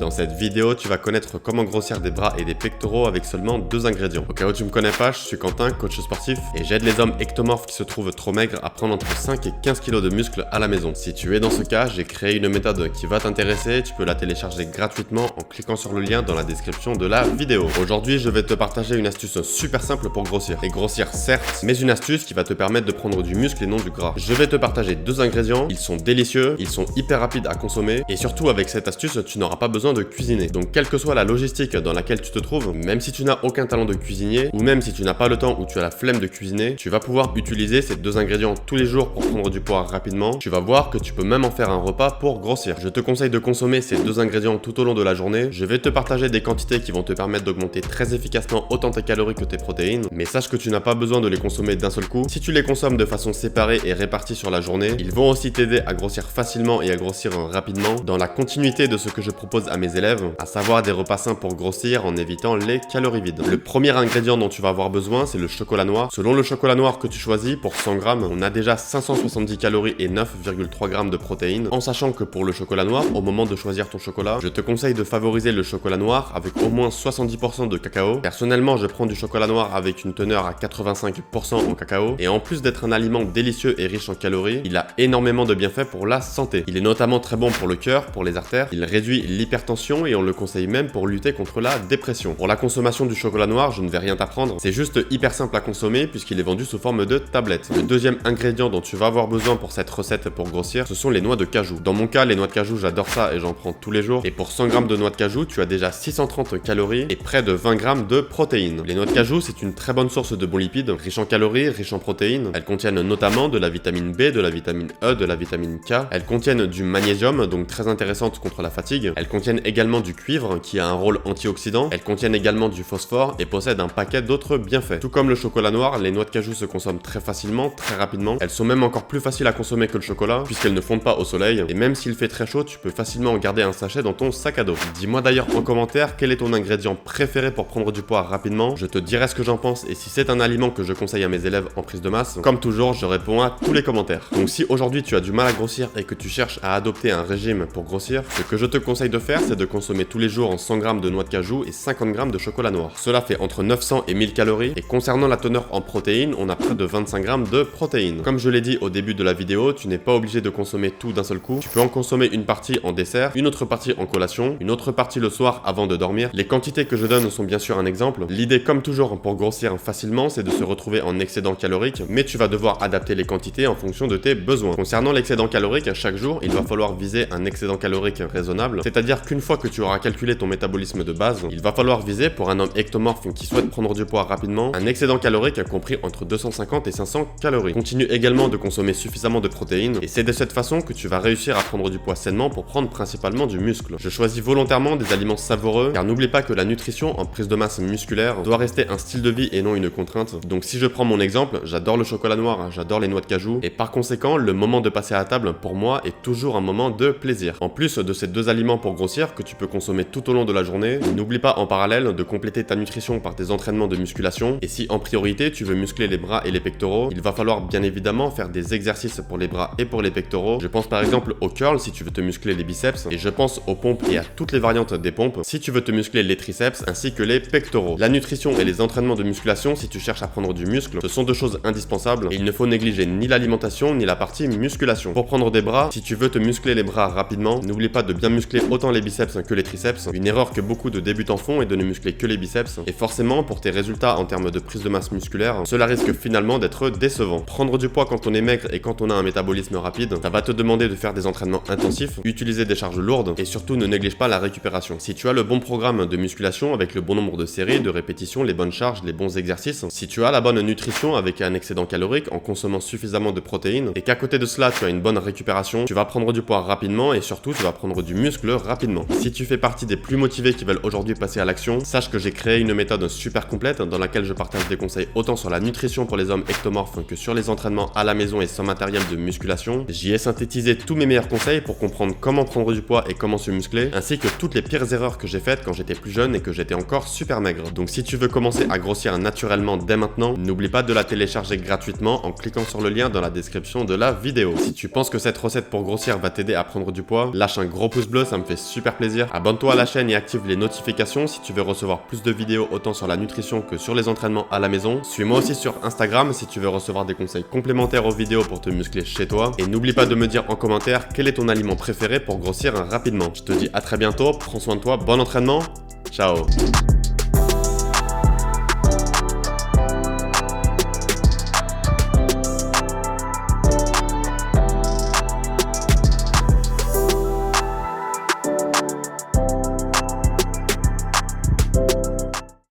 Dans cette vidéo, tu vas connaître comment grossir des bras et des pectoraux avec seulement 2 ingrédients. Au cas où tu me connais pas, je suis Quentin, coach sportif, et j'aide les hommes ectomorphes qui se trouvent trop maigres à prendre entre 5 et 15 kg de muscles à la maison. Si tu es dans ce cas, j'ai créé une méthode qui va t'intéresser, tu peux la télécharger gratuitement en cliquant sur le lien dans la description de la vidéo. Aujourd'hui, je vais te partager une astuce super simple pour grossir. Et grossir certes, mais une astuce qui va te permettre de prendre du muscle et non du gras. Je vais te partager 2 ingrédients, ils sont délicieux, ils sont hyper rapides à consommer, et surtout avec cette astuce, tu n'auras pas besoin de cuisiner. Donc quelle que soit la logistique dans laquelle tu te trouves, même si tu n'as aucun talent de cuisinier, ou même si tu n'as pas le temps ou tu as la flemme de cuisiner, tu vas pouvoir utiliser ces 2 ingrédients tous les jours pour prendre du poids rapidement. Tu vas voir que tu peux même en faire un repas pour grossir. Je te conseille de consommer ces 2 ingrédients tout au long de la journée. Je vais te partager des quantités qui vont te permettre d'augmenter très efficacement autant tes calories que tes protéines, mais sache que tu n'as pas besoin de les consommer d'un seul coup. Si tu les consommes de façon séparée et répartie sur la journée, ils vont aussi t'aider à grossir facilement et à grossir rapidement dans la continuité de ce que je propose à mes élèves, à savoir des repas sains pour grossir en évitant les calories vides. Le premier ingrédient dont tu vas avoir besoin, c'est le chocolat noir. Selon le chocolat noir que tu choisis, pour 100 grammes, on a déjà 570 calories et 9,3 grammes de protéines, en sachant que pour le chocolat noir, au moment de choisir ton chocolat, je te conseille de favoriser le chocolat noir avec au moins 70% de cacao. Personnellement, je prends du chocolat noir avec une teneur à 85% en cacao, et en plus d'être un aliment délicieux et riche en calories, il a énormément de bienfaits pour la santé. Il est notamment très bon pour le cœur, pour les artères, il réduit l'hypertension et on le conseille même pour lutter contre la dépression. Pour la consommation du chocolat noir, je ne vais rien t'apprendre, c'est juste hyper simple à consommer puisqu'il est vendu sous forme de tablette. Le deuxième ingrédient dont tu vas avoir besoin pour cette recette pour grossir, ce sont les noix de cajou. Dans mon cas, les noix de cajou, j'adore ça et j'en prends tous les jours. Et pour 100 grammes de noix de cajou, tu as déjà 630 calories et près de 20 grammes de protéines. Les noix de cajou, c'est une très bonne source de bons lipides, riches en calories, riches en protéines. Elles contiennent notamment de la vitamine B, de la vitamine E, de la vitamine K. Elles contiennent du magnésium, donc très intéressante contre la fatigue. Elles contiennent également du cuivre, qui a un rôle antioxydant. Elles contiennent également du phosphore et possèdent un paquet d'autres bienfaits. Tout comme le chocolat noir, les noix de cajou se consomment très facilement, très rapidement. Elles sont même encore plus faciles à consommer que le chocolat, puisqu'elles ne fondent pas au soleil. Et même s'il fait très chaud, tu peux facilement en garder un sachet dans ton sac à dos. Dis-moi d'ailleurs en commentaire quel est ton ingrédient préféré pour prendre du poids rapidement. Je te dirai ce que j'en pense et si c'est un aliment que je conseille à mes élèves en prise de masse. Comme toujours, je réponds à tous les commentaires. Donc si aujourd'hui tu as du mal à grossir et que tu cherches à adopter un régime pour grossir, ce que je te conseille de faire, c'est de consommer tous les jours en 100 grammes de noix de cajou et 50 grammes de chocolat noir. Cela fait entre 900 et 1000 calories et concernant la teneur en protéines, on a près de 25 grammes de protéines. Comme je l'ai dit au début de la vidéo, tu n'es pas obligé de consommer tout d'un seul coup. Tu peux en consommer une partie en dessert, une autre partie en collation, une autre partie le soir avant de dormir. Les quantités que je donne sont bien sûr un exemple. L'idée comme toujours pour grossir facilement, c'est de se retrouver en excédent calorique, mais tu vas devoir adapter les quantités en fonction de tes besoins. Concernant l'excédent calorique, chaque jour, il va falloir viser un excédent calorique raisonnable, c'est-à-dire qu'une fois que tu auras calculé ton métabolisme de base, il va falloir viser pour un homme ectomorphe qui souhaite prendre du poids rapidement, un excédent calorique compris entre 250 et 500 calories. Continue également de consommer suffisamment de protéines, et c'est de cette façon que tu vas réussir à prendre du poids sainement pour prendre principalement du muscle. Je choisis volontairement des aliments savoureux, car n'oublie pas que la nutrition en prise de masse musculaire doit rester un style de vie et non une contrainte. Donc si je prends mon exemple, j'adore le chocolat noir, j'adore les noix de cajou, et par conséquent, le moment de passer à table pour moi est toujours un moment de plaisir. En plus de ces 2 aliments pour grossir que tu peux consommer tout au long de la journée, n'oublie pas en parallèle de compléter ta nutrition par des entraînements de musculation. Et si en priorité tu veux muscler les bras et les pectoraux, il va falloir bien évidemment faire des exercices pour les bras et pour les pectoraux. Je pense par exemple au curl si tu veux te muscler les biceps, et je pense aux pompes et à toutes les variantes des pompes si tu veux te muscler les triceps ainsi que les pectoraux. La nutrition et les entraînements de musculation si tu cherches à prendre du muscle, ce sont 2 choses indispensables et il ne faut négliger ni l'alimentation ni la partie musculation. Pour prendre des bras, si tu veux te muscler les bras rapidement, n'oublie pas de bien muscler autant les biceps que les triceps. Une erreur que beaucoup de débutants font est de ne muscler que les biceps, et forcément pour tes résultats en termes de prise de masse musculaire, cela risque finalement d'être décevant. Prendre du poids quand on est maigre et quand on a un métabolisme rapide, ça va te demander de faire des entraînements intensifs, utiliser des charges lourdes et surtout ne néglige pas la récupération. Si tu as le bon programme de musculation avec le bon nombre de séries, de répétitions, les bonnes charges, les bons exercices, si tu as la bonne nutrition avec un excédent calorique en consommant suffisamment de protéines et qu'à côté de cela tu as une bonne récupération, tu vas prendre du poids rapidement et surtout tu vas prendre du muscle rapidement. Si tu fais partie des plus motivés qui veulent aujourd'hui passer à l'action, sache que j'ai créé une méthode super complète dans laquelle je partage des conseils autant sur la nutrition pour les hommes ectomorphes que sur les entraînements à la maison et sans matériel de musculation. J'y ai synthétisé tous mes meilleurs conseils pour comprendre comment prendre du poids et comment se muscler, ainsi que toutes les pires erreurs que j'ai faites quand j'étais plus jeune et que j'étais encore super maigre. Donc si tu veux commencer à grossir naturellement dès maintenant, n'oublie pas de la télécharger gratuitement en cliquant sur le lien dans la description de la vidéo. Si tu penses que cette recette pour grossir va t'aider à prendre du poids, lâche un gros pouce bleu, ça me fait super super plaisir. Abonne-toi à la chaîne et active les notifications si tu veux recevoir plus de vidéos autant sur la nutrition que sur les entraînements à la maison. Suis-moi aussi sur Instagram si tu veux recevoir des conseils complémentaires aux vidéos pour te muscler chez toi. Et n'oublie pas de me dire en commentaire quel est ton aliment préféré pour grossir rapidement. Je te dis à très bientôt, prends soin de toi, bon entraînement, ciao.